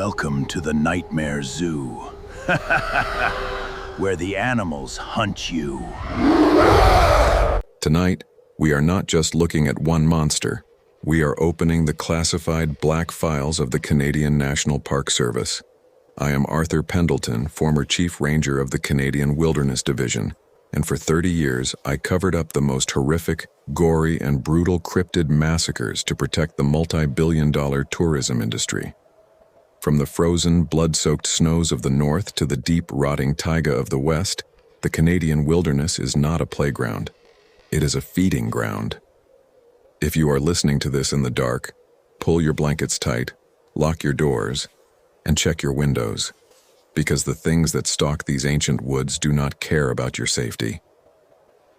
Welcome to the Nightmare Zoo, where the animals hunt you. Tonight, we are not just looking at one monster. We are opening the classified black files of the Canadian National Park Service. I am Arthur Pendleton, former Chief Ranger of the Canadian Wilderness Division, and for 30 years I covered up the most horrific, gory, and brutal cryptid massacres to protect the multi-billion-dollar tourism industry. From the frozen, blood-soaked snows of the north to the deep, rotting taiga of the west, the Canadian wilderness is not a playground. It is a feeding ground. If you are listening to this in the dark, pull your blankets tight, lock your doors, and check your windows, because the things that stalk these ancient woods do not care about your safety.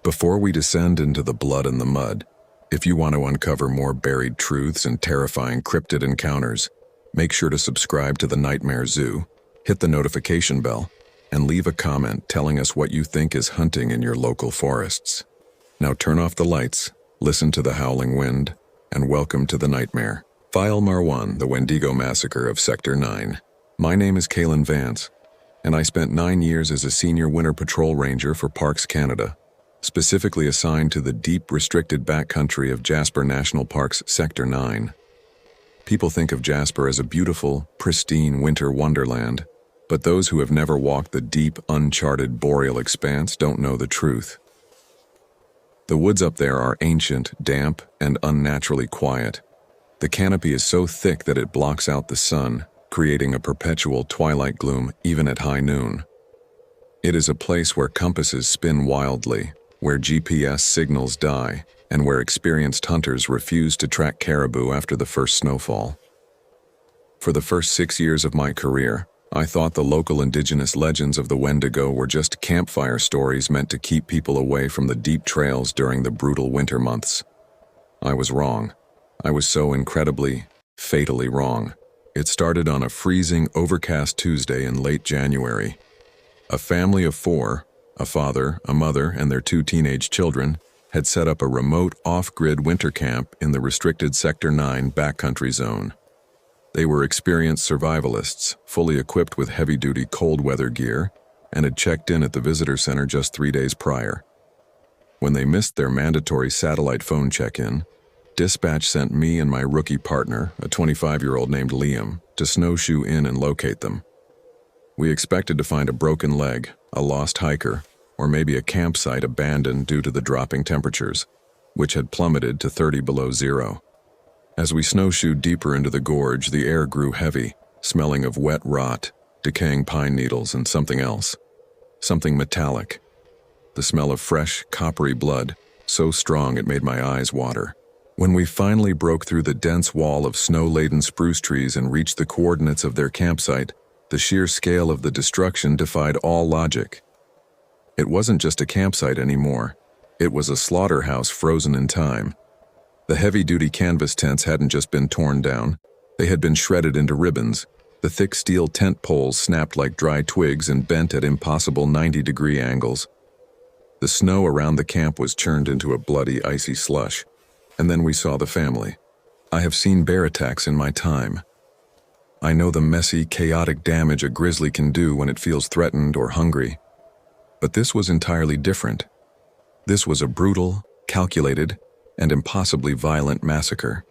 Before we descend into the blood and the mud, if you want to uncover more buried truths and terrifying cryptid encounters, make sure to subscribe to the Nightmare Zoo, hit the notification bell, and leave a comment telling us what you think is hunting in your local forests. Now turn off the lights, listen to the howling wind, and welcome to the nightmare. File Mar1, the Wendigo Massacre of Sector 9. My name is Kalen Vance, and I spent 9 years as a senior winter patrol ranger for Parks Canada, specifically assigned to the deep restricted backcountry of Jasper National Park's Sector 9. People think of Jasper as a beautiful, pristine winter wonderland, but those who have never walked the deep, uncharted boreal expanse don't know the truth. The woods up there are ancient, damp, and unnaturally quiet. The canopy is so thick that it blocks out the sun, creating a perpetual twilight gloom even at high noon. It is a place where compasses spin wildly, where GPS signals die, and where experienced hunters refuse to track caribou after the first snowfall. For the first 6 years of my career, I thought the local indigenous legends of the Wendigo were just campfire stories meant to keep people away from the deep trails during the brutal winter months. I was wrong. I was so incredibly, fatally wrong. It started on a freezing, overcast Tuesday in late January. A family of 4, a father, a mother, and their 2 teenage children, had set up a remote off-grid winter camp in the restricted Sector 9 backcountry zone. They were experienced survivalists, fully equipped with heavy-duty cold-weather gear, and had checked in at the visitor center just 3 days prior. When they missed their mandatory satellite phone check-in, dispatch sent me and my rookie partner, a 25-year-old named Liam, to snowshoe in and locate them. We expected to find a broken leg, a lost hiker, or maybe a campsite abandoned due to the dropping temperatures, which had plummeted to 30 below zero. As we snowshoed deeper into the gorge, the air grew heavy, smelling of wet rot, decaying pine needles, and something else. Something metallic. The smell of fresh, coppery blood, so strong it made my eyes water. When we finally broke through the dense wall of snow-laden spruce trees and reached the coordinates of their campsite, the sheer scale of the destruction defied all logic. It wasn't just a campsite anymore. It was a slaughterhouse frozen in time. The heavy-duty canvas tents hadn't just been torn down. They had been shredded into ribbons. The thick steel tent poles snapped like dry twigs and bent at impossible 90-degree angles. The snow around the camp was churned into a bloody, icy slush. And then we saw the family. I have seen bear attacks in my time. I know the messy, chaotic damage a grizzly can do when it feels threatened or hungry. But this was entirely different. This was a brutal, calculated, and impossibly violent massacre.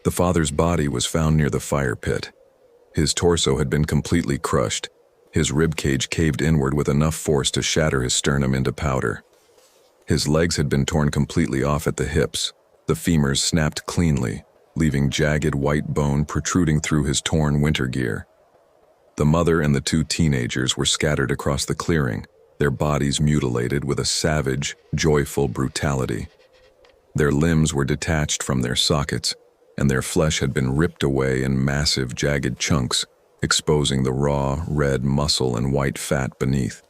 The father's body was found near the fire pit. His torso had been completely crushed, his ribcage caved inward with enough force to shatter his sternum into powder. His legs had been torn completely off at the hips, the femurs snapped cleanly, leaving jagged white bone protruding through his torn winter gear. The mother and the 2 teenagers were scattered across the clearing, their bodies mutilated with a savage, joyful brutality. Their limbs were detached from their sockets, and their flesh had been ripped away in massive, jagged chunks, exposing the raw, red muscle and white fat beneath.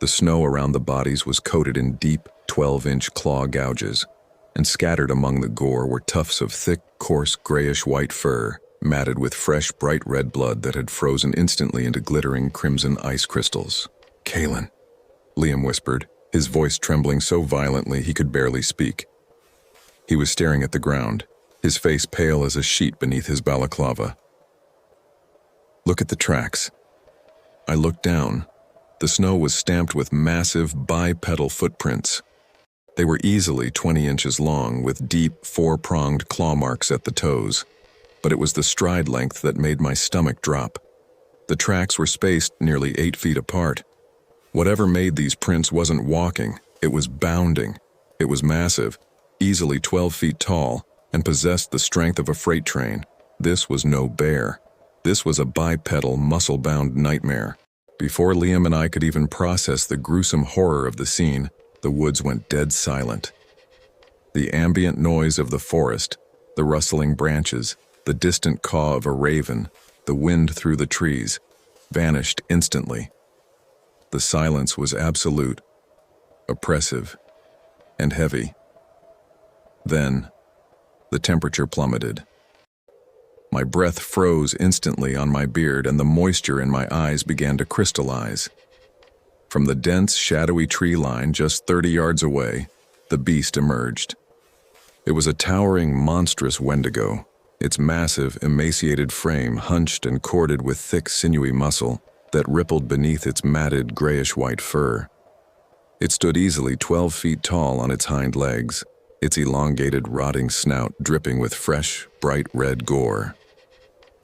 The snow around the bodies was coated in deep, 12-inch claw gouges, and scattered among the gore were tufts of thick, coarse, grayish-white fur, matted with fresh, bright red blood that had frozen instantly into glittering crimson ice crystals. "Kalen," Liam whispered, his voice trembling so violently he could barely speak. He was staring at the ground, his face pale as a sheet beneath his balaclava. Look at the tracks. I looked down. The snow was stamped with massive bipedal footprints. They were easily 20 inches long, with deep, four-pronged claw marks at the toes. But it was the stride length that made my stomach drop. The tracks were spaced nearly 8 feet apart. Whatever made these prints wasn't walking, it was bounding. It was massive, easily 12 feet tall, and possessed the strength of a freight train. This was no bear. This was a bipedal, muscle-bound nightmare. Before Liam and I could even process the gruesome horror of the scene, the woods went dead silent. The ambient noise of the forest, the rustling branches, the distant caw of a raven, the wind through the trees, vanished instantly. The silence was absolute, oppressive, and heavy. Then, the temperature plummeted. My breath froze instantly on my beard, and the moisture in my eyes began to crystallize. From the dense, shadowy tree line just 30 yards away, the beast emerged. It was a towering, monstrous wendigo, its massive, emaciated frame hunched and corded with thick, sinewy muscle that rippled beneath its matted, grayish-white fur. It stood easily 12 feet tall on its hind legs, its elongated, rotting snout dripping with fresh, bright red gore.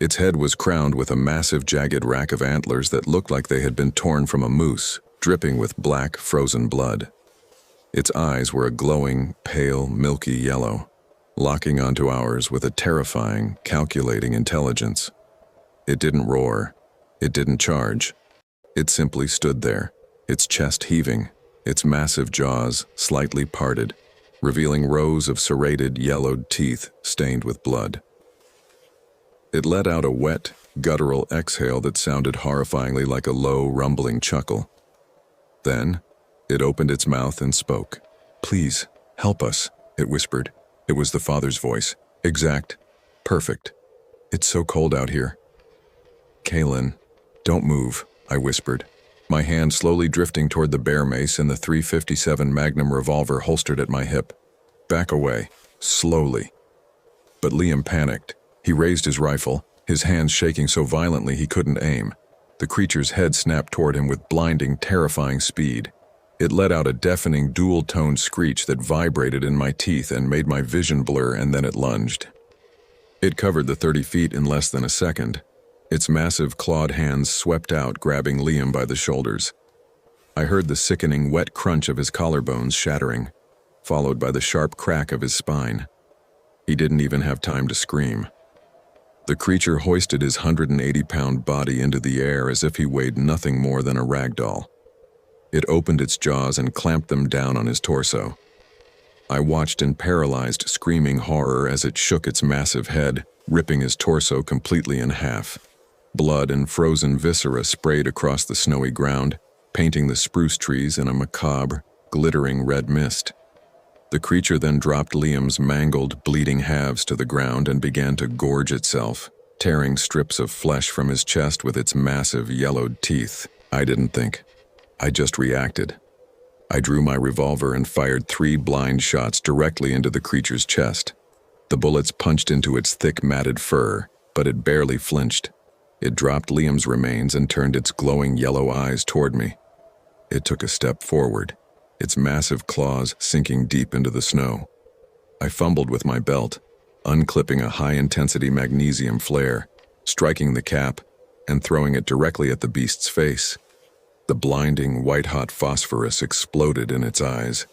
Its head was crowned with a massive, jagged rack of antlers that looked like they had been torn from a moose, dripping with black, frozen blood. Its eyes were a glowing, pale, milky yellow, locking onto ours with a terrifying, calculating intelligence. It didn't roar. It didn't charge. It simply stood there, its chest heaving, its massive jaws slightly parted, revealing rows of serrated, yellowed teeth stained with blood. It let out a wet, guttural exhale that sounded horrifyingly like a low, rumbling chuckle. Then, it opened its mouth and spoke. "Please, help us," it whispered. It was the father's voice. Exact. Perfect. "It's so cold out here." "Kaylin, don't move," I whispered, my hand slowly drifting toward the bear mace and the .357 Magnum revolver holstered at my hip. "Back away, slowly." But Liam panicked. He raised his rifle, his hands shaking so violently he couldn't aim. The creature's head snapped toward him with blinding, terrifying speed. It let out a deafening, dual-toned screech that vibrated in my teeth and made my vision blur, and then it lunged. It covered the 30 feet in less than a second. Its massive clawed hands swept out, grabbing Liam by the shoulders. I heard the sickening, wet crunch of his collarbones shattering, followed by the sharp crack of his spine. He didn't even have time to scream. The creature hoisted his 180-pound body into the air as if he weighed nothing more than a rag doll. It opened its jaws and clamped them down on his torso. I watched in paralyzed, screaming horror as it shook its massive head, ripping his torso completely in half. Blood and frozen viscera sprayed across the snowy ground, painting the spruce trees in a macabre, glittering red mist. The creature then dropped Liam's mangled, bleeding halves to the ground and began to gorge itself, tearing strips of flesh from his chest with its massive, yellowed teeth. I didn't think. I just reacted. I drew my revolver and fired 3 blind shots directly into the creature's chest. The bullets punched into its thick, matted fur, but it barely flinched. It dropped Liam's remains and turned its glowing yellow eyes toward me. It took a step forward, its massive claws sinking deep into the snow. I fumbled with my belt, unclipping a high-intensity magnesium flare, striking the cap, and throwing it directly at the beast's face. The blinding, white-hot phosphorus exploded in its eyes.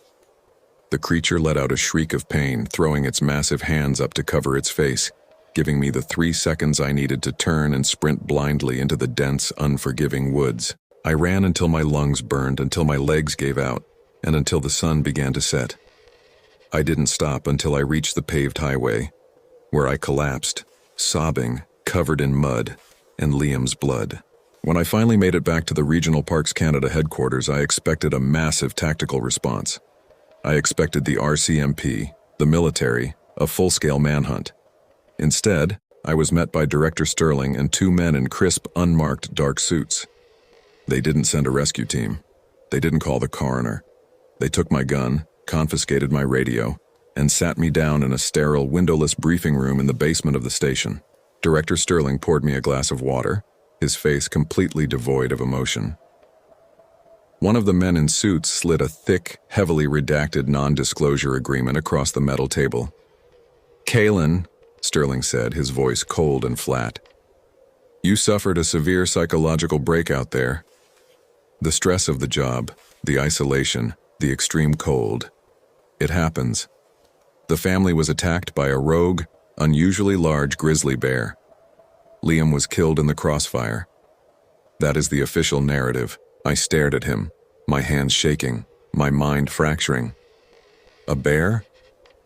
The creature let out a shriek of pain, throwing its massive hands up to cover its face, giving me the 3 seconds I needed to turn and sprint blindly into the dense, unforgiving woods. I ran until my lungs burned, until my legs gave out, and until the sun began to set. I didn't stop until I reached the paved highway, where I collapsed, sobbing, covered in mud and Liam's blood. When I finally made it back to the Regional Parks Canada headquarters, I expected a massive tactical response. I expected the RCMP, the military, a full-scale manhunt. Instead, I was met by Director Sterling and 2 men in crisp, unmarked dark suits. They didn't send a rescue team. They didn't call the coroner. They took my gun, confiscated my radio, and sat me down in a sterile, windowless briefing room in the basement of the station. Director Sterling poured me a glass of water, his face completely devoid of emotion. One of the men in suits slid a thick, heavily redacted non-disclosure agreement across the metal table. "Kalen," Sterling said, his voice cold and flat. "You suffered a severe psychological breakout there. The stress of the job, the isolation, the extreme cold. It happens. The family was attacked by a rogue, unusually large grizzly bear. Liam was killed in the crossfire. That is the official narrative." I stared at him, my hands shaking, my mind fracturing. "A bear?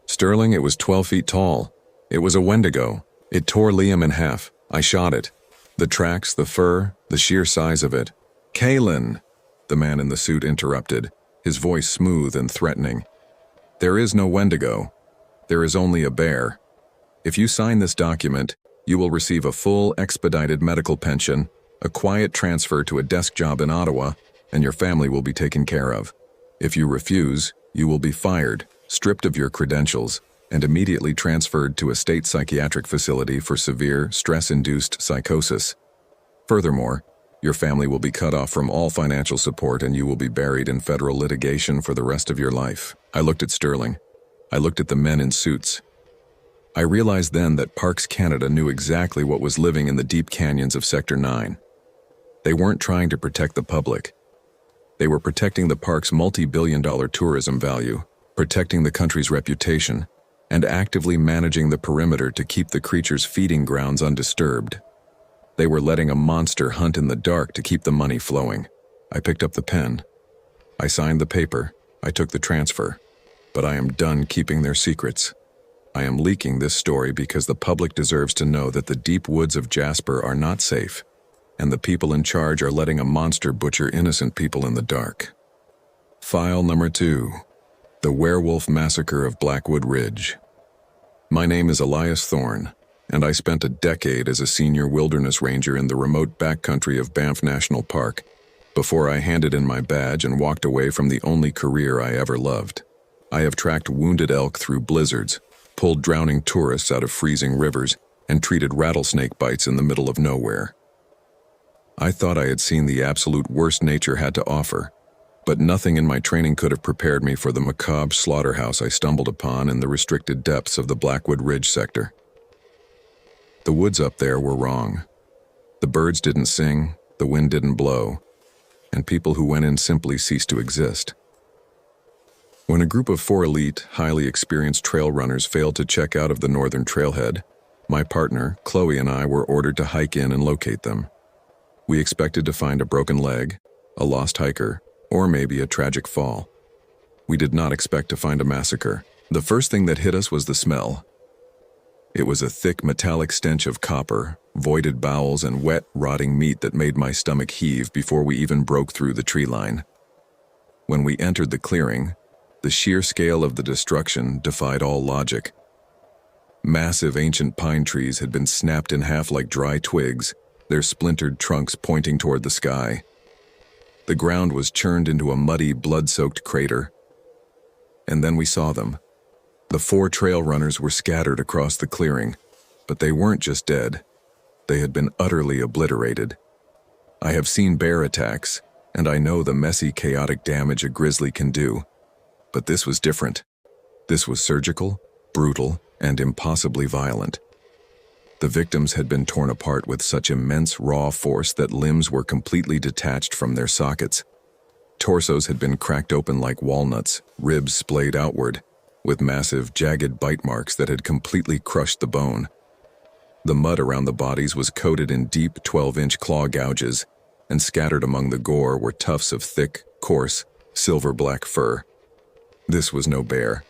Sterling, it was 12 feet tall. It was a wendigo. It tore Liam in half. I shot it. The tracks, the fur, the sheer size of it." "Kalen," the man in the suit interrupted, his voice smooth and threatening. "There is no wendigo. There is only a bear. If you sign this document, you will receive a full expedited medical pension, a quiet transfer to a desk job in Ottawa, and your family will be taken care of. If you refuse, you will be fired, stripped of your credentials, and immediately transferred to a state psychiatric facility for severe, stress-induced psychosis. Furthermore, your family will be cut off from all financial support and you will be buried in federal litigation for the rest of your life." I looked at Sterling. I looked at the men in suits. I realized then that Parks Canada knew exactly what was living in the deep canyons of Sector 9. They weren't trying to protect the public. They were protecting the park's multi-billion-dollar tourism value, protecting the country's reputation, and actively managing the perimeter to keep the creature's feeding grounds undisturbed. They were letting a monster hunt in the dark to keep the money flowing. I picked up the pen. I signed the paper. I took the transfer. But I am done keeping their secrets. I am leaking this story because the public deserves to know that the deep woods of Jasper are not safe, and the people in charge are letting a monster butcher innocent people in the dark. File number 2. The Werewolf Massacre of Blackwood Ridge. My name is Elias Thorne, and I spent a decade as a senior wilderness ranger in the remote backcountry of Banff National Park before I handed in my badge and walked away from the only career I ever loved. I have tracked wounded elk through blizzards, pulled drowning tourists out of freezing rivers, and treated rattlesnake bites in the middle of nowhere. I thought I had seen the absolute worst nature had to offer, but nothing in my training could have prepared me for the macabre slaughterhouse I stumbled upon in the restricted depths of the Blackwood Ridge sector. The woods up there were wrong. The birds didn't sing, the wind didn't blow, and people who went in simply ceased to exist. When a group of 4 elite, highly experienced trail runners failed to check out of the northern trailhead, my partner, Chloe, and I were ordered to hike in and locate them. We expected to find a broken leg, a lost hiker, or maybe a tragic fall. We did not expect to find a massacre. The first thing that hit us was the smell. It was a thick metallic stench of copper, voided bowels, and wet, rotting meat that made my stomach heave before we even broke through the tree line. When we entered the clearing, the sheer scale of the destruction defied all logic. Massive ancient pine trees had been snapped in half like dry twigs, their splintered trunks pointing toward the sky. The ground was churned into a muddy, blood-soaked crater. And then we saw them. The 4 trail runners were scattered across the clearing, but they weren't just dead. They had been utterly obliterated. I have seen bear attacks, and I know the messy, chaotic damage a grizzly can do. But this was different. This was surgical, brutal, and impossibly violent. The victims had been torn apart with such immense raw force that limbs were completely detached from their sockets. Torsos had been cracked open like walnuts, ribs splayed outward, with massive, jagged bite marks that had completely crushed the bone. The mud around the bodies was coated in deep 12-inch claw gouges, and scattered among the gore were tufts of thick, coarse, silver-black fur. This was no bear.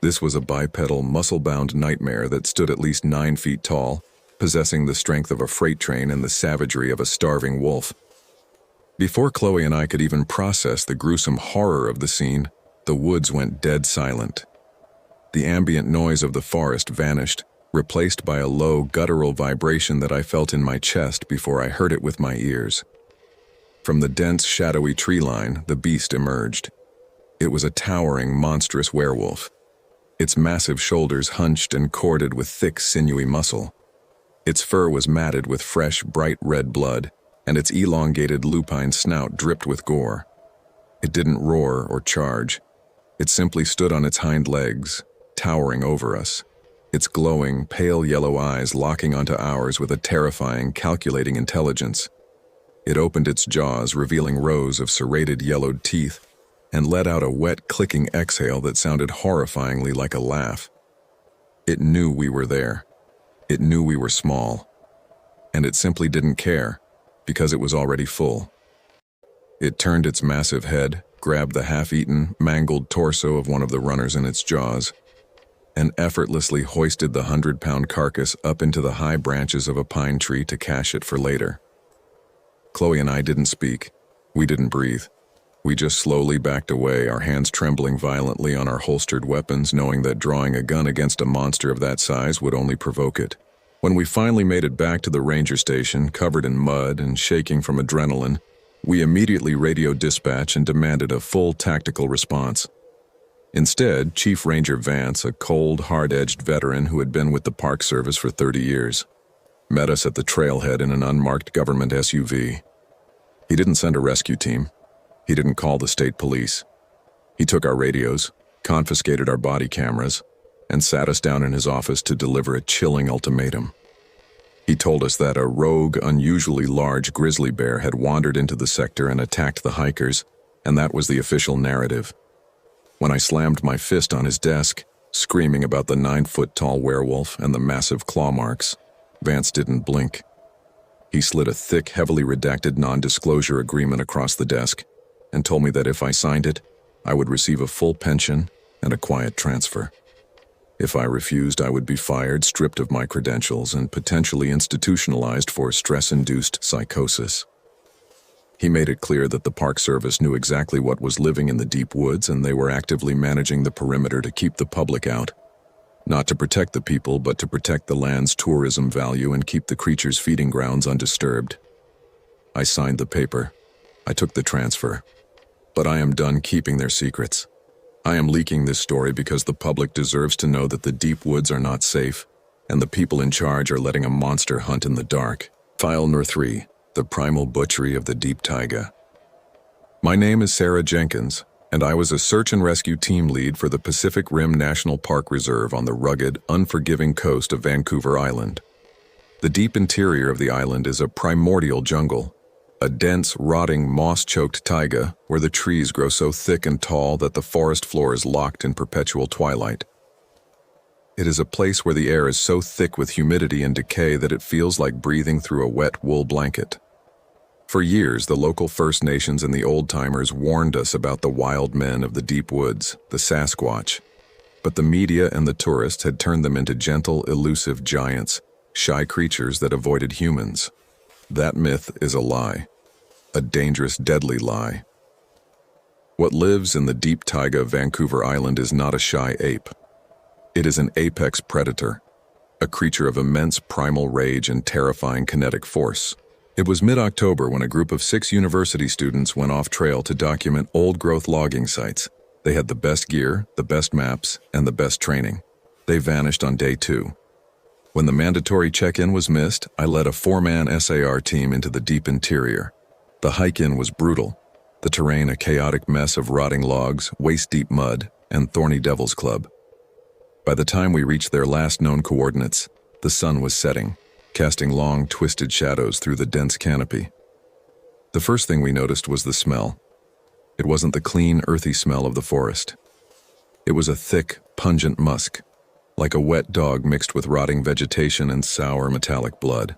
This was a bipedal, muscle-bound nightmare that stood at least 9 feet tall, possessing the strength of a freight train and the savagery of a starving wolf. Before Chloe and I could even process the gruesome horror of the scene, the woods went dead silent. The ambient noise of the forest vanished, replaced by a low, guttural vibration that I felt in my chest before I heard it with my ears. From the dense, shadowy tree line, the beast emerged. It was a towering, monstrous werewolf. Its massive shoulders hunched and corded with thick, sinewy muscle. Its fur was matted with fresh, bright red blood, and its elongated lupine snout dripped with gore. It didn't roar or charge. It simply stood on its hind legs, towering over us, its glowing, pale yellow eyes locking onto ours with a terrifying, calculating intelligence. It opened its jaws, revealing rows of serrated yellowed teeth, and let out a wet, clicking exhale that sounded horrifyingly like a laugh. It knew we were there. It knew we were small. And it simply didn't care, because it was already full. It turned its massive head, grabbed the half-eaten, mangled torso of one of the runners in its jaws, and effortlessly hoisted the 100-pound carcass up into the high branches of a pine tree to cache it for later. Chloe and I didn't speak. We didn't breathe. We just slowly backed away, our hands trembling violently on our holstered weapons, knowing that drawing a gun against a monster of that size would only provoke it. When we finally made it back to the ranger station, covered in mud and shaking from adrenaline, we immediately radioed dispatch and demanded a full tactical response. Instead, Chief Ranger Vance, a cold, hard-edged veteran who had been with the Park Service for 30 years, met us at the trailhead in an unmarked government SUV. He didn't send a rescue team. He didn't call the state police. He took our radios, confiscated our body cameras, and sat us down in his office to deliver a chilling ultimatum. He told us that a rogue, unusually large grizzly bear had wandered into the sector and attacked the hikers, and that was the official narrative. When I slammed my fist on his desk, screaming about the 9-foot-tall werewolf and the massive claw marks, Vance didn't blink. He slid a thick, heavily redacted non-disclosure agreement across the desk and told me that if I signed it, I would receive a full pension and a quiet transfer. If I refused, I would be fired, stripped of my credentials, and potentially institutionalized for stress-induced psychosis. He made it clear that the Park Service knew exactly what was living in the deep woods, and they were actively managing the perimeter to keep the public out. Not to protect the people, but to protect the land's tourism value and keep the creatures' feeding grounds undisturbed. I signed the paper. I took the transfer. But I am done keeping their secrets. I am leaking this story because the public deserves to know that the deep woods are not safe, and the people in charge are letting a monster hunt in the dark. File No. 3, the primal butchery of the deep taiga. My name is Sarah Jenkins, and I was a search and rescue team lead for the Pacific Rim National Park Reserve on the rugged, unforgiving coast of Vancouver Island. The deep interior of the island is a primordial jungle, a dense, rotting, moss-choked taiga where the trees grow so thick and tall that the forest floor is locked in perpetual twilight. It is a place where the air is so thick with humidity and decay that it feels like breathing through a wet wool blanket. For years, the local First Nations and the old-timers warned us about the wild men of the deep woods, the Sasquatch. But the media and the tourists had turned them into gentle, elusive giants, shy creatures that avoided humans. That myth is a lie. A dangerous, deadly lie. What lives in the deep taiga of Vancouver Island is not a shy ape. It is an apex predator, a creature of immense primal rage and terrifying kinetic force. It was mid-October when a group of 6 university students went off-trail to document old-growth logging sites. They had the best gear, the best maps, and the best training. They vanished on day 2. When the mandatory check-in was missed, I led a 4-man SAR team into the deep interior. The hike-in was brutal, the terrain a chaotic mess of rotting logs, waist-deep mud, and thorny devil's club. By the time we reached their last known coordinates, the sun was setting, casting long, twisted shadows through the dense canopy. The first thing we noticed was the smell. It wasn't the clean, earthy smell of the forest. It was a thick, pungent musk, like a wet dog mixed with rotting vegetation and sour metallic blood.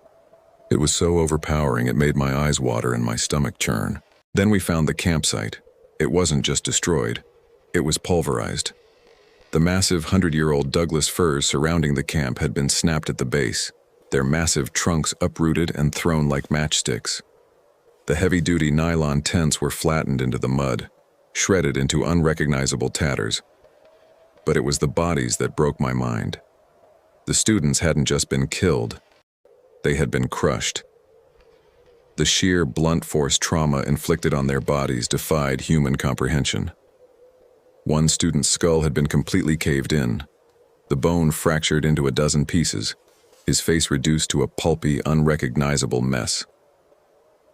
It was so overpowering it made my eyes water and my stomach churn. Then we found the campsite. It wasn't just destroyed. It was pulverized. The massive 100-year-old Douglas firs surrounding the camp had been snapped at the base, their massive trunks uprooted and thrown like matchsticks. The heavy-duty nylon tents were flattened into the mud, shredded into unrecognizable tatters. But it was the bodies that broke my mind. The students hadn't just been killed. They had been crushed. The sheer, blunt force trauma inflicted on their bodies defied human comprehension. One student's skull had been completely caved in, the bone fractured into a dozen pieces, his face reduced to a pulpy, unrecognizable mess.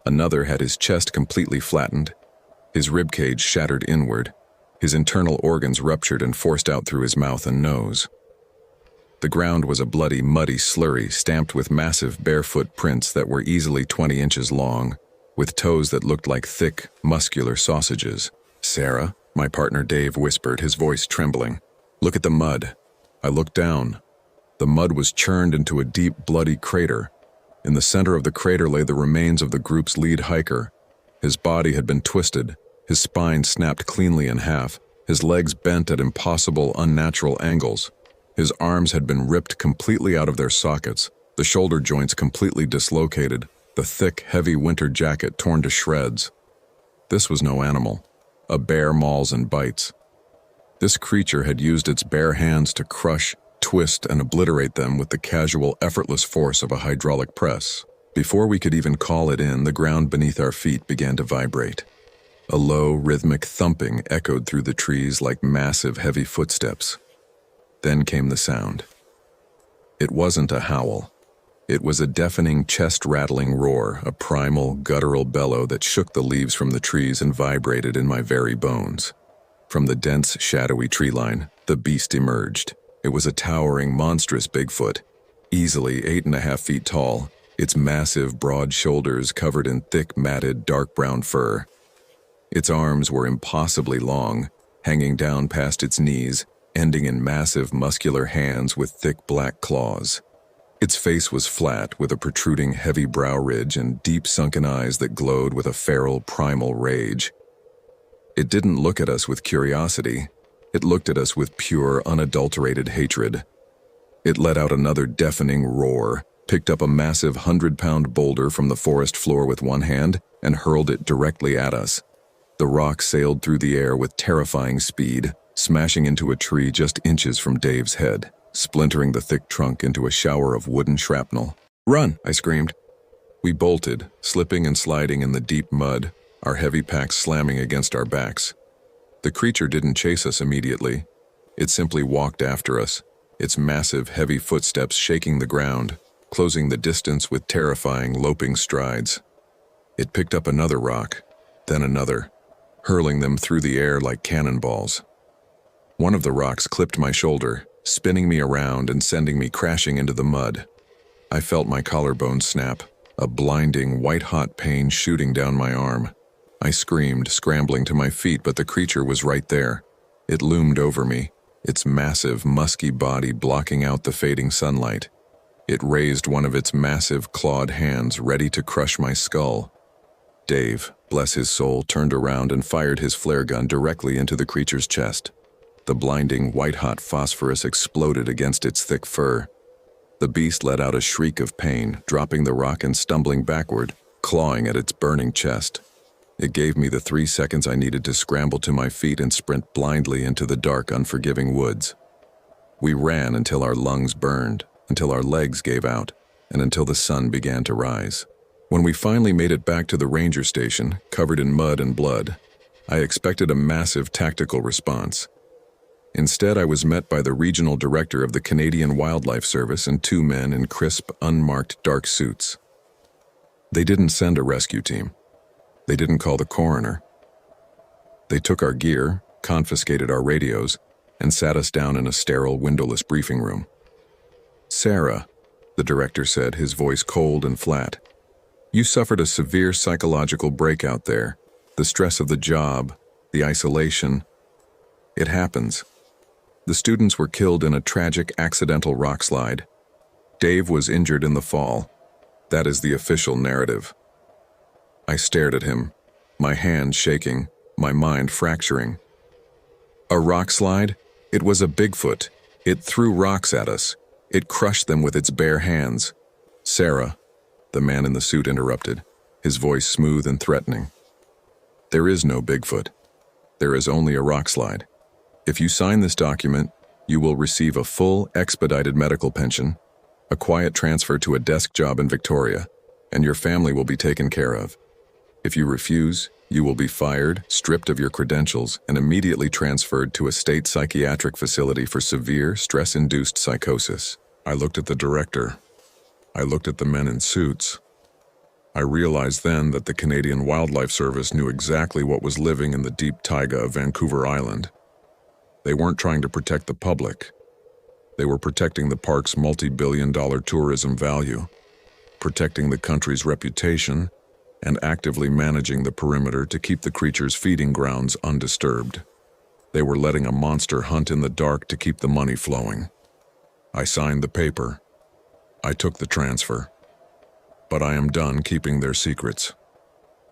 Another had his chest completely flattened, his ribcage shattered inward, his internal organs ruptured and forced out through his mouth and nose. The ground was a bloody, muddy slurry stamped with massive barefoot prints that were easily 20 inches long, with toes that looked like thick, muscular sausages. "Sarah," my partner Dave whispered, his voice trembling. "Look at the mud." I looked down. The mud was churned into a deep, bloody crater. In the center of the crater lay the remains of the group's lead hiker. His body had been twisted, his spine snapped cleanly in half, his legs bent at impossible, unnatural angles. His arms had been ripped completely out of their sockets, the shoulder joints completely dislocated, the thick, heavy winter jacket torn to shreds. This was no animal. A bear mauls and bites. This creature had used its bare hands to crush, twist, and obliterate them with the casual, effortless force of a hydraulic press. Before we could even call it in, the ground beneath our feet began to vibrate. A low, rhythmic thumping echoed through the trees like massive, heavy footsteps. Then came the sound. It wasn't a howl. It was a deafening, chest-rattling roar, a primal, guttural bellow that shook the leaves from the trees and vibrated in my very bones. From the dense, shadowy tree line, the beast emerged. It was a towering, monstrous Bigfoot, easily 8.5 feet tall, its massive, broad shoulders covered in thick, matted, dark brown fur. Its arms were impossibly long, hanging down past its knees, ending in massive, muscular hands with thick black claws. Its face was flat, with a protruding, heavy brow ridge and deep sunken eyes that glowed with a feral, primal rage. It didn't look at us with curiosity. It looked at us with pure, unadulterated hatred. It let out another deafening roar, picked up a massive 100-pound boulder from the forest floor with one hand, and hurled it directly at us. The rock sailed through the air with terrifying speed, smashing into a tree just inches from Dave's head, splintering the thick trunk into a shower of wooden shrapnel. "Run!" I screamed. We bolted, slipping and sliding in the deep mud, our heavy packs slamming against our backs. The creature didn't chase us immediately. It simply walked after us, its massive, heavy footsteps shaking the ground, closing the distance with terrifying, loping strides. It picked up another rock, then another, hurling them through the air like cannonballs. One of the rocks clipped my shoulder, spinning me around and sending me crashing into the mud. I felt my collarbone snap, a blinding, white-hot pain shooting down my arm. I screamed, scrambling to my feet, but the creature was right there. It loomed over me, its massive, musky body blocking out the fading sunlight. It raised one of its massive, clawed hands, ready to crush my skull. Dave, bless his soul, turned around and fired his flare gun directly into the creature's chest. The blinding, white-hot phosphorus exploded against its thick fur. The beast let out a shriek of pain, dropping the rock and stumbling backward, clawing at its burning chest. It gave me the 3 seconds I needed to scramble to my feet and sprint blindly into the dark, unforgiving woods. We ran until our lungs burned, until our legs gave out, and until the sun began to rise. When we finally made it back to the ranger station, covered in mud and blood, I expected a massive tactical response. Instead, I was met by the regional director of the Canadian Wildlife Service and 2 men in crisp, unmarked dark suits. They didn't send a rescue team. They didn't call the coroner. They took our gear, confiscated our radios, and sat us down in a sterile, windowless briefing room. "Sarah," the director said, his voice cold and flat, "you suffered a severe psychological breakout there. The stress of the job, the isolation. It happens. The students were killed in a tragic accidental rock slide. Dave was injured in the fall. That is the official narrative." I stared at him, my hand shaking, my mind fracturing. "A rock slide? It was a Bigfoot. It threw rocks at us. It crushed them with its bare hands." "Sarah," the man in the suit interrupted, his voice smooth and threatening. "There is no Bigfoot. There is only a rock slide. If you sign this document, you will receive a full, expedited medical pension, a quiet transfer to a desk job in Victoria, and your family will be taken care of. If you refuse, you will be fired, stripped of your credentials, and immediately transferred to a state psychiatric facility for severe, stress-induced psychosis." I looked at the director. I looked at the men in suits. I realized then that the Canadian Wildlife Service knew exactly what was living in the deep taiga of Vancouver Island. They weren't trying to protect the public. They were protecting the park's multi-billion-dollar tourism value, protecting the country's reputation, and actively managing the perimeter to keep the creature's feeding grounds undisturbed. They were letting a monster hunt in the dark to keep the money flowing. I signed the paper. I took the transfer. But I am done keeping their secrets.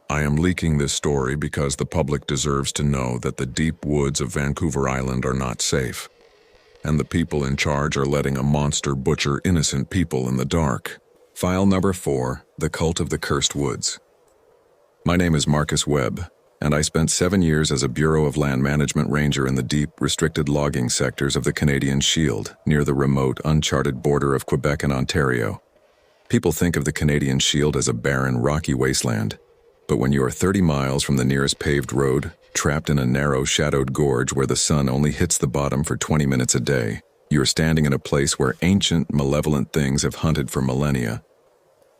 I am leaking this story because the public deserves to know that the deep woods of Vancouver Island are not safe, and the people in charge are letting a monster butcher innocent people in the dark. File number 4, The Cult of the Cursed Woods. My name is Marcus Webb, and I spent 7 years as a Bureau of Land Management ranger in the deep, restricted logging sectors of the Canadian Shield, near the remote, uncharted border of Quebec and Ontario. People think of the Canadian Shield as a barren, rocky wasteland, but when you are 30 miles from the nearest paved road, trapped in a narrow, shadowed gorge where the sun only hits the bottom for 20 minutes a day, you are standing in a place where ancient, malevolent things have hunted for millennia.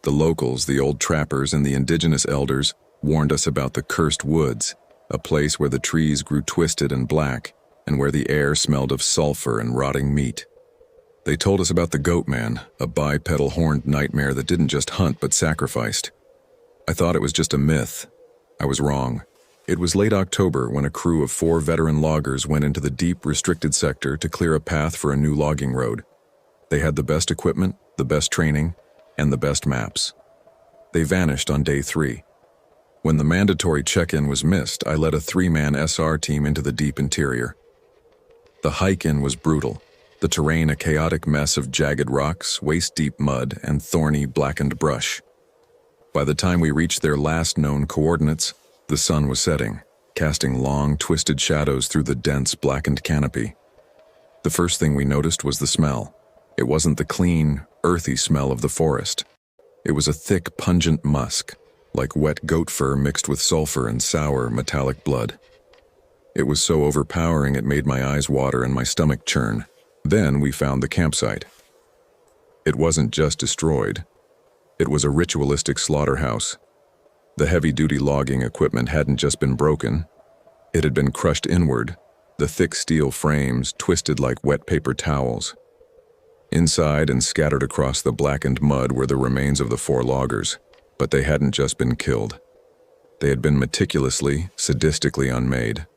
The locals, the old trappers, and the indigenous elders warned us about the cursed woods, a place where the trees grew twisted and black, and where the air smelled of sulfur and rotting meat. They told us about the goat man, a bipedal horned nightmare that didn't just hunt but sacrificed. I thought it was just a myth. I was wrong. It was late October when a crew of 4 veteran loggers went into the deep, restricted sector to clear a path for a new logging road. They had the best equipment, the best training, and the best maps. They vanished on day 3. When the mandatory check-in was missed, I led a 3-man SR team into the deep interior. The hike-in was brutal. The terrain a chaotic mess of jagged rocks, waist-deep mud, and thorny, blackened brush. By the time we reached their last known coordinates, the sun was setting, casting long, twisted shadows through the dense, blackened canopy. The first thing we noticed was the smell. It wasn't the clean, earthy smell of the forest. It was a thick, pungent musk, like wet goat fur mixed with sulfur and sour, metallic blood. It was so overpowering it made my eyes water and my stomach churn. Then we found the campsite. It wasn't just destroyed. It was a ritualistic slaughterhouse. The heavy-duty logging equipment hadn't just been broken. It had been crushed inward, the thick steel frames twisted like wet paper towels. Inside and scattered across the blackened mud were the remains of the 4 loggers, but they hadn't just been killed. They had been meticulously, sadistically unmade.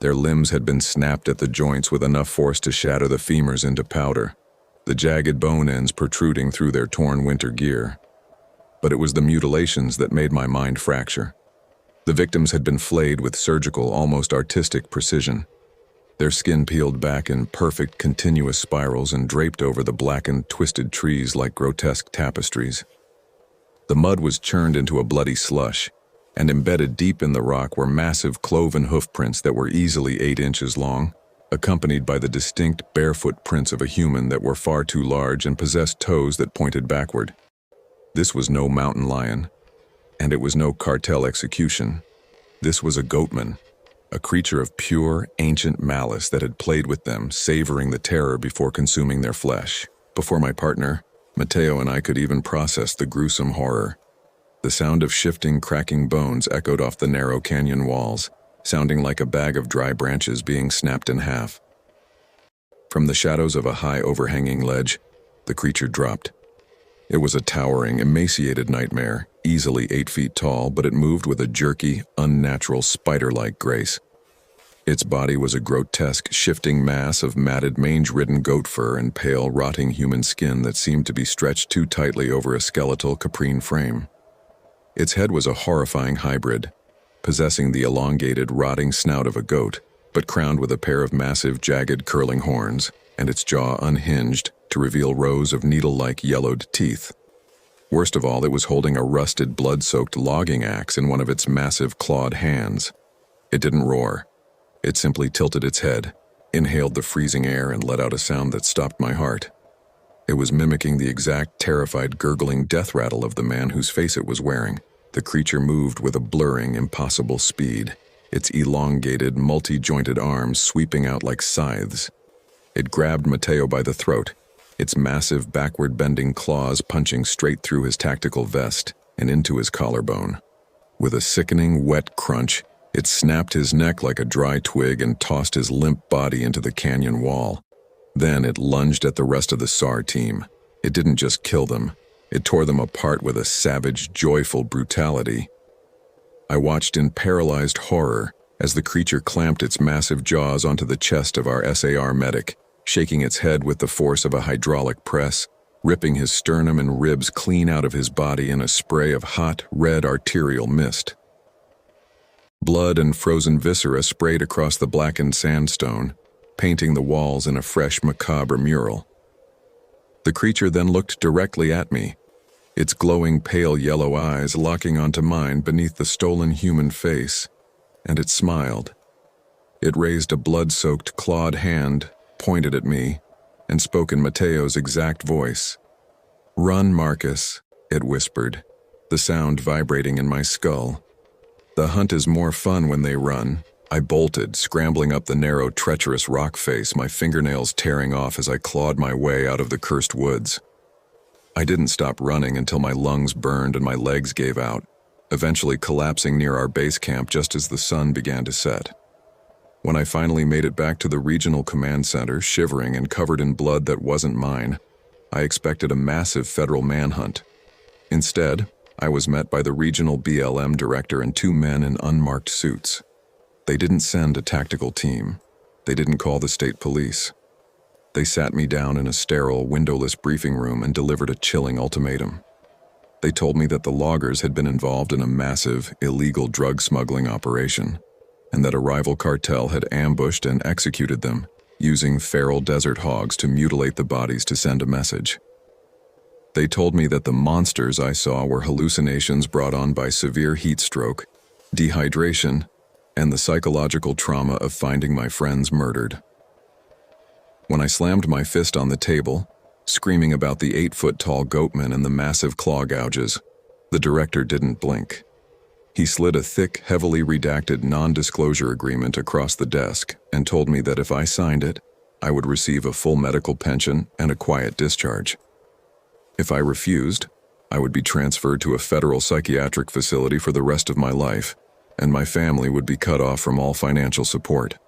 Their limbs had been snapped at the joints with enough force to shatter the femurs into powder, the jagged bone ends protruding through their torn winter gear. But it was the mutilations that made my mind fracture. The victims had been flayed with surgical, almost artistic precision. Their skin peeled back in perfect, continuous spirals and draped over the blackened, twisted trees like grotesque tapestries. The mud was churned into a bloody slush, and embedded deep in the rock were massive cloven hoof prints that were easily 8 inches long, accompanied by the distinct barefoot prints of a human that were far too large and possessed toes that pointed backward. This was no mountain lion, and it was no cartel execution. This was a goatman, a creature of pure, ancient malice that had played with them, savoring the terror before consuming their flesh. Before my partner, Mateo, and I could even process the gruesome horror. The sound of shifting, cracking bones echoed off the narrow canyon walls, sounding like a bag of dry branches being snapped in half. From the shadows of a high overhanging ledge, the creature dropped. It was a towering, emaciated nightmare, easily 8 feet tall, but it moved with a jerky, unnatural, spider-like grace. Its body was a grotesque, shifting mass of matted, mange-ridden goat fur and pale, rotting human skin that seemed to be stretched too tightly over a skeletal caprine frame. Its head was a horrifying hybrid, possessing the elongated, rotting snout of a goat, but crowned with a pair of massive, jagged, curling horns, and its jaw unhinged to reveal rows of needle-like yellowed teeth. Worst of all, it was holding a rusted, blood-soaked logging axe in one of its massive, clawed hands. It didn't roar. It simply tilted its head, inhaled the freezing air, and let out a sound that stopped my heart. It was mimicking the exact, terrified, gurgling death rattle of the man whose face it was wearing. The creature moved with a blurring, impossible speed, its elongated, multi-jointed arms sweeping out like scythes. It grabbed Mateo by the throat, its massive backward-bending claws punching straight through his tactical vest and into his collarbone. With a sickening, wet crunch, it snapped his neck like a dry twig and tossed his limp body into the canyon wall. Then it lunged at the rest of the SAR team. It didn't just kill them. It tore them apart with a savage, joyful brutality. I watched in paralyzed horror as the creature clamped its massive jaws onto the chest of our SAR medic, shaking its head with the force of a hydraulic press, ripping his sternum and ribs clean out of his body in a spray of hot, red arterial mist. Blood and frozen viscera sprayed across the blackened sandstone, painting the walls in a fresh, macabre mural. The creature then looked directly at me, its glowing pale yellow eyes locking onto mine beneath the stolen human face, and it smiled. It raised a blood-soaked, clawed hand, pointed at me, and spoke in Mateo's exact voice. "Run, Marcus," it whispered, the sound vibrating in my skull. "The hunt is more fun when they run." I bolted, scrambling up the narrow, treacherous rock face, my fingernails tearing off as I clawed my way out of the cursed woods. I didn't stop running until my lungs burned and my legs gave out, eventually collapsing near our base camp just as the sun began to set. When I finally made it back to the regional command center, shivering and covered in blood that wasn't mine, I expected a massive federal manhunt. Instead, I was met by the regional BLM director and 2 men in unmarked suits. They didn't send a tactical team. They didn't call the state police. They sat me down in a sterile, windowless briefing room and delivered a chilling ultimatum. They told me that the loggers had been involved in a massive, illegal drug smuggling operation, and that a rival cartel had ambushed and executed them, using feral desert hogs to mutilate the bodies to send a message. They told me that the monsters I saw were hallucinations brought on by severe heat stroke, dehydration, and the psychological trauma of finding my friends murdered. When I slammed my fist on the table, screaming about the 8-foot-tall goatman and the massive claw gouges, the director didn't blink. He slid a thick, heavily redacted non-disclosure agreement across the desk and told me that if I signed it, I would receive a full medical pension and a quiet discharge. If I refused, I would be transferred to a federal psychiatric facility for the rest of my life, and my family would be cut off from all financial support.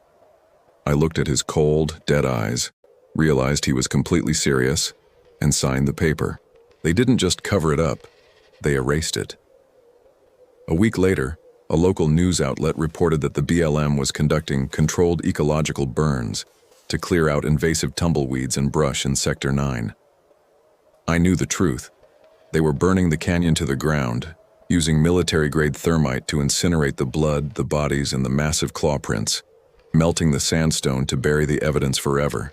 I looked at his cold, dead eyes, realized he was completely serious, and signed the paper. They didn't just cover it up, they erased it. A week later, a local news outlet reported that the BLM was conducting controlled ecological burns to clear out invasive tumbleweeds and brush in Sector 9. I knew the truth. They were burning the canyon to the ground, using military-grade thermite to incinerate the blood, the bodies, and the massive claw prints, melting the sandstone to bury the evidence forever.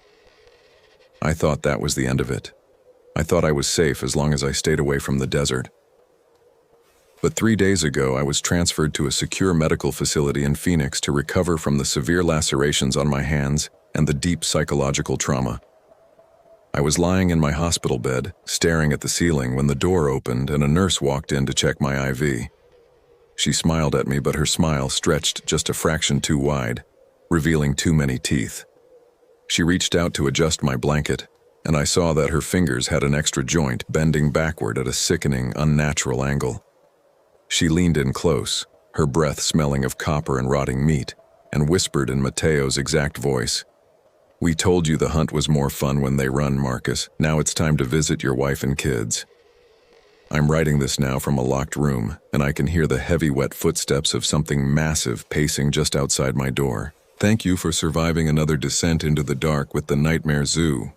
I thought that was the end of it. I thought I was safe as long as I stayed away from the desert. But 3 days ago, I was transferred to a secure medical facility in Phoenix to recover from the severe lacerations on my hands and the deep psychological trauma. I was lying in my hospital bed, staring at the ceiling when the door opened and a nurse walked in to check my IV. She smiled at me, but her smile stretched just a fraction too wide, revealing too many teeth. She reached out to adjust my blanket, and I saw that her fingers had an extra joint bending backward at a sickening, unnatural angle. She leaned in close, her breath smelling of copper and rotting meat, and whispered in Mateo's exact voice, "We told you the hunt was more fun when they run, Marcus. Now it's time to visit your wife and kids." I'm writing this now from a locked room, and I can hear the heavy, wet footsteps of something massive pacing just outside my door. Thank you for surviving another descent into the dark with the Nightmare Zoo.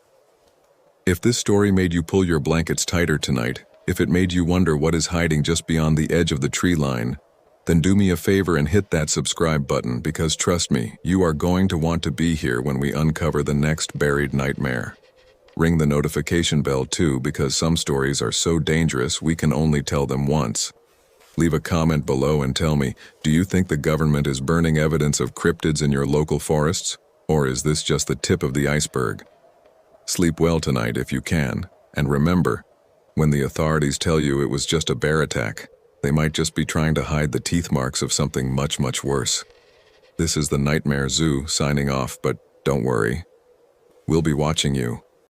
If this story made you pull your blankets tighter tonight, if it made you wonder what is hiding just beyond the edge of the tree line, then do me a favor and hit that subscribe button, because trust me, you are going to want to be here when we uncover the next buried nightmare. Ring the notification bell too, because some stories are so dangerous we can only tell them once. Leave a comment below and tell me, do you think the government is burning evidence of cryptids in your local forests? Or is this just the tip of the iceberg? Sleep well tonight if you can, and remember, when the authorities tell you it was just a bear attack, they might just be trying to hide the teeth marks of something much, much worse. This is the Nightmare Zoo signing off, but don't worry. We'll be watching you.